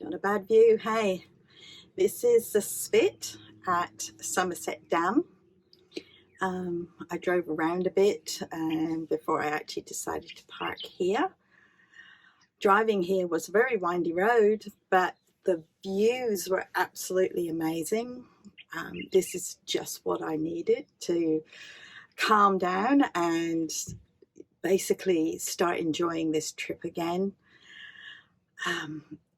Not a bad view. Hey, this is the spit at Somerset Dam. I drove around a bit before I actually decided to park here. Driving here was a very windy road, but the views were absolutely amazing. This is just what I needed to calm down and basically start enjoying this trip again.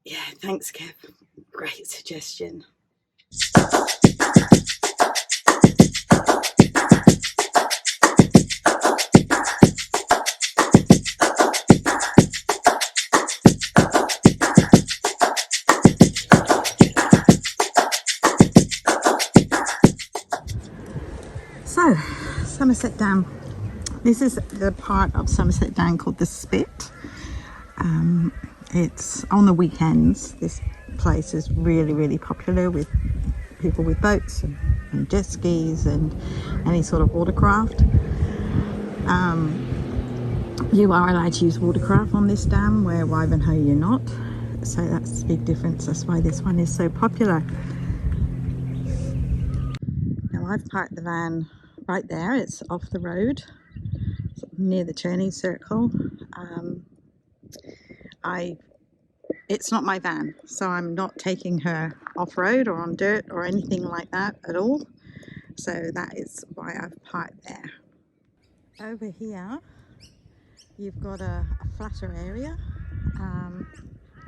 Yeah, thanks, Kev. Great suggestion. So, Somerset Dam. This is the part of Somerset Dam called the Spit. It's on the weekends. This place is really popular with people with boats and jet skis and any sort of watercraft. You are allowed to use watercraft on this dam, where Ivanhoe you're not. So that's the big difference. That's why this one is so popular. Now I've parked the van right there. It's off the road, near the turning circle. It's not my van, so I'm not taking her off-road or on dirt or anything like that at all. So that is why I've parked there. Over here, you've got a flatter area.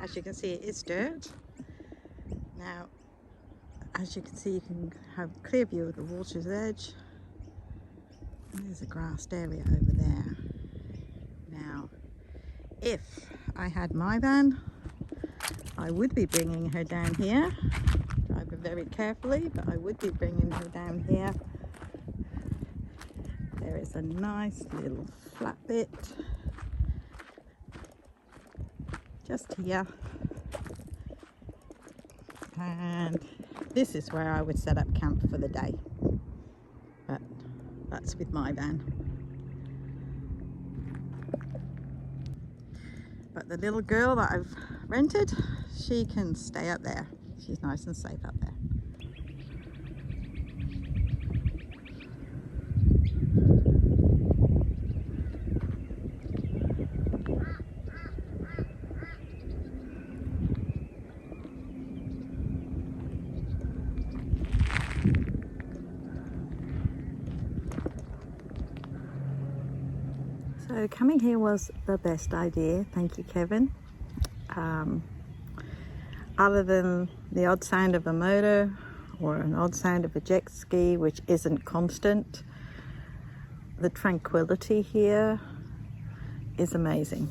As you can see, it is dirt. Now, as you can see, you can have a clear view of the water's edge. And there's a grassed area over there. Now, if I had my van, I would be bringing her down here. Drive her very carefully, but I would be bringing her down here. There is a nice little flat bit just here, and this is where I would set up camp for the day, but that's with my van. But the little girl that I've rented, she can stay up there. She's nice and safe up there. So coming here was the best idea. Thank you, Kevin. Other than the odd sound of a motor or an odd sound of a jet ski, which isn't constant, the tranquility here is amazing.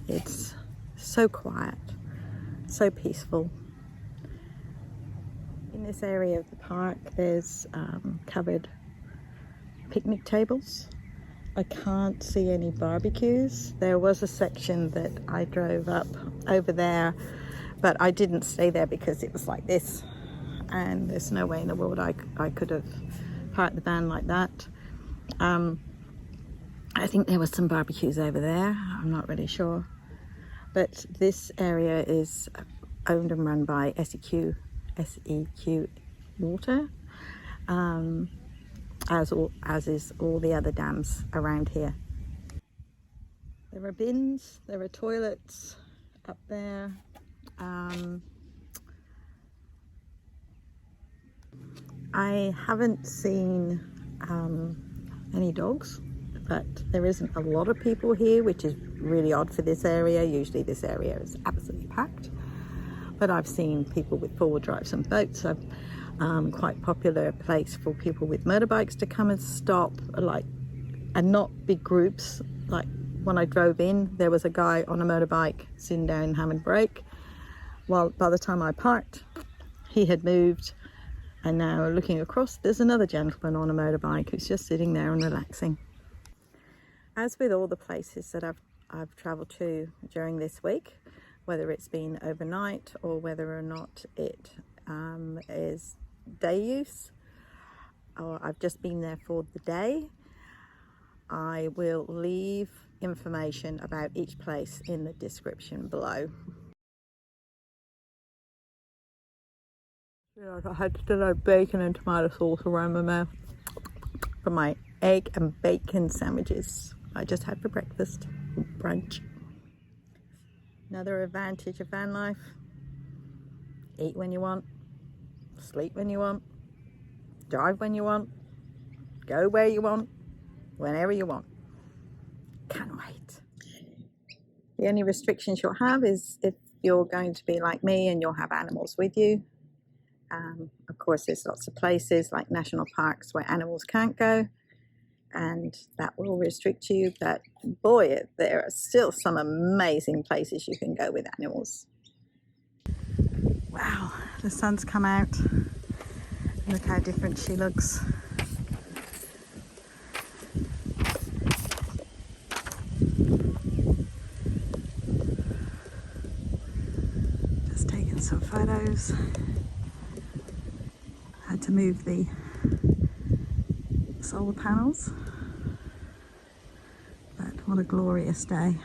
It's so quiet, so peaceful. In this area of the park, there's covered picnic tables. I can't see any barbecues. There was a section that I drove up over there, but I didn't stay there because it was like this, and there's no way in the world I could have parked the van like that. I think there was some barbecues over there. I'm not really sure. But this area is owned and run by SEQ Water, as is all the other dams around here. There are bins, there are toilets up there. I haven't seen any dogs, but there isn't a lot of people here, which is really odd for this area. Usually this area is absolutely packed, but I've seen people with four-wheel drives and boats. Quite popular place for people with motorbikes to come and stop, and not big groups. Like when I drove in, there was a guy on a motorbike sitting down having a break. Well, by the time I parked, he had moved, and now looking across, there's another gentleman on a motorbike who's just sitting there and relaxing. As with all the places that I've travelled to during this week, whether it's been overnight or whether or not it is day use, or I've just been there for the day, I will leave information about each place in the description below. I had to still have bacon and tomato sauce around my mouth for my egg and bacon sandwiches I just had for breakfast, brunch. Another advantage of van life: eat when you want, sleep when you want, drive when you want, go where you want, whenever you want. Can't wait. The only restrictions you'll have is if you're going to be like me and you'll have animals with you. Of course, there's lots of places like national parks where animals can't go, and that will restrict you, but boy, there are still some amazing places you can go with animals. Wow, the sun's come out. Look how different she looks. Just taking some photos. Had to move the solar panels, but what a glorious day.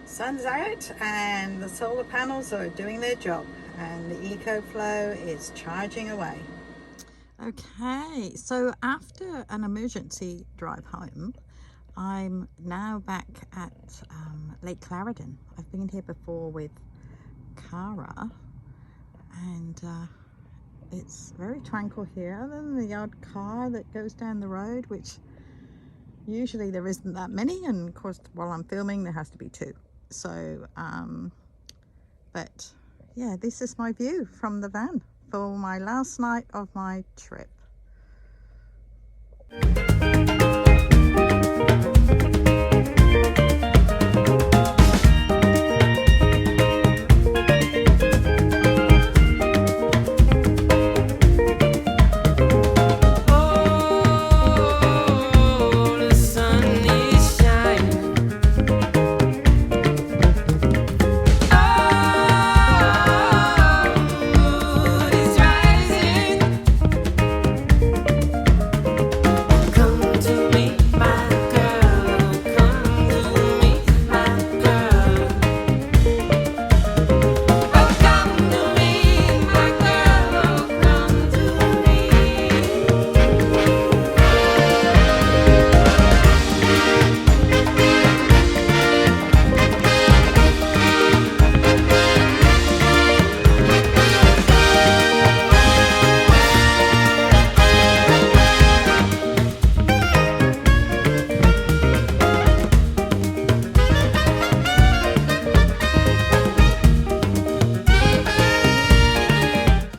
Sun's out and the solar panels are doing their job and the EcoFlow is charging away. Okay, so after an emergency drive home, I'm now back at Lake Clarendon. I've been here before with Cara, and it's very tranquil here, other than the odd car that goes down the road, which usually there isn't that many, and of course while I'm filming there has to be two. So but yeah, this is my view from the van for my last night of my trip.